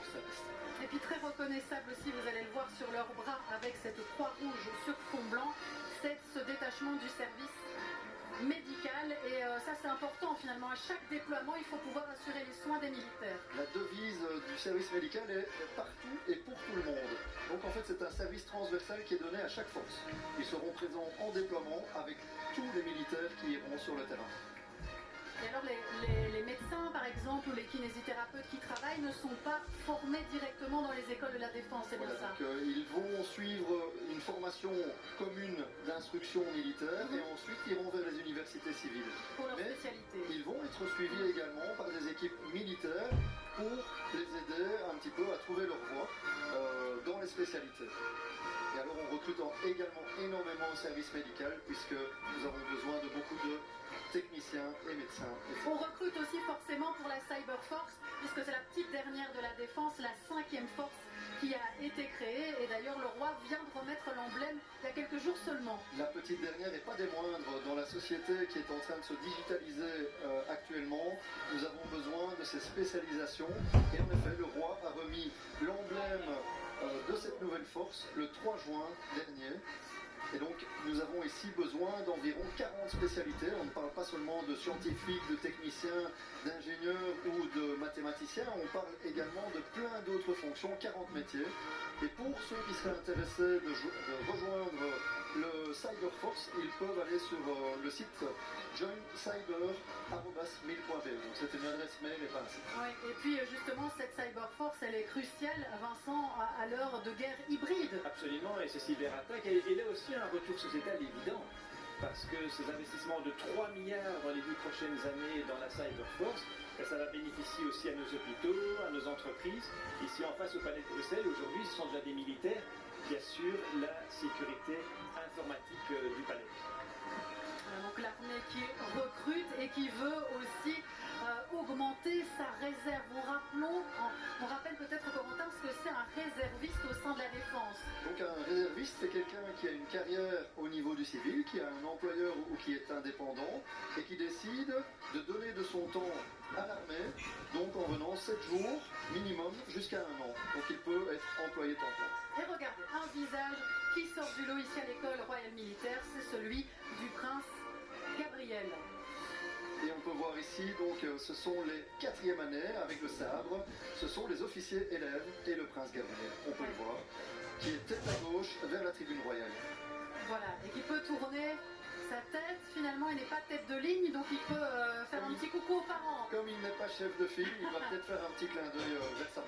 service. Et puis très reconnaissable aussi, vous allez le voir sur leurs bras avec cette croix rouge sur fond blanc, c'est ce détachement du service médical. Et ça c'est important finalement, à chaque déploiement il faut pouvoir assurer les soins des militaires. La devise du service médical est partout et pour tout le monde. Donc en fait c'est un service transversal qui est donné à chaque force. Ils seront présents en déploiement avec tous les militaires qui iront sur le terrain. Et alors les médecins par exemple ou les kinésithérapeutes qui travaillent ne sont pas formés directement dans les écoles de la défense, c'est bien ça? Donc, ils vont suivre une formation commune d'instruction militaire et ensuite iront vers les universités civiles. Pour leur spécialité. Ils vont être suivis également par des équipes militaires pour les aider un petit peu à trouver leur voie dans les spécialités. Et alors on recrute également énormément au service médical puisque nous avons besoin de beaucoup de techniciens et médecins. On recrute aussi forcément pour la Cyber Force, puisque c'est la petite dernière de la défense, la 5e force qui a été créée. Et d'ailleurs, le roi vient de remettre l'emblème il y a quelques jours seulement. La petite dernière n'est pas des moindres. Dans la société qui est en train de se digitaliser actuellement, nous avons besoin de ces spécialisations. Et en effet, le roi a remis l'emblème de cette nouvelle force le 3 juin dernier. Et donc nous avons ici besoin d'environ 40 spécialités. On ne parle pas seulement de scientifiques, de techniciens, d'ingénieurs ou de mathématiciens, on parle également de plein d'autres fonctions, 40 métiers. Et pour ceux qui seraient intéressés de rejoindre le Cyber Force, ils peuvent aller sur le site joincyber@mil.be. Donc c'est une adresse mail et pas un site. Oui, et puis justement cette Cyber Force, elle est cruciale, Vincent, à l'heure de guerre hybride. Absolument, et ces cyberattaques, et là aussi un retour sociétal évident, parce que ces investissements de 3 milliards dans les 10 prochaines années dans la Cyber Force, ça va bénéficier aussi à nos hôpitaux, à nos entreprises. Ici en face au Palais de Bruxelles, aujourd'hui, ce sont déjà des militaires qui assurent la sécurité informatique du palais. Donc l'armée qui recrute et qui veut aussi augmenter sa réserve. On rappelle peut-être Corentin ce que c'est un réserviste au sein de la défense. Donc un réserviste, c'est quelqu'un qui a une carrière au niveau du civil, qui a un employeur ou qui est indépendant et qui décide de donner de son temps à l'armée, donc en venant 7 jours minimum jusqu'à 1 an. Donc il peut être employé temps plein. Et regardez, un visage qui sort du lot ici à l'école royale militaire, c'est celui du prince Gabriel. Et on peut voir ici, donc ce sont les 4e années avec le sabre, ce sont les officiers élèves et le prince Gabriel, on peut le voir, qui est tête à gauche vers la tribune royale. Voilà, et qui peut tourner sa tête, finalement il n'est pas tête de ligne, donc il peut faire un petit coucou aux parents. Comme il n'est pas chef de file, il va peut-être faire un petit clin d'œil vers sa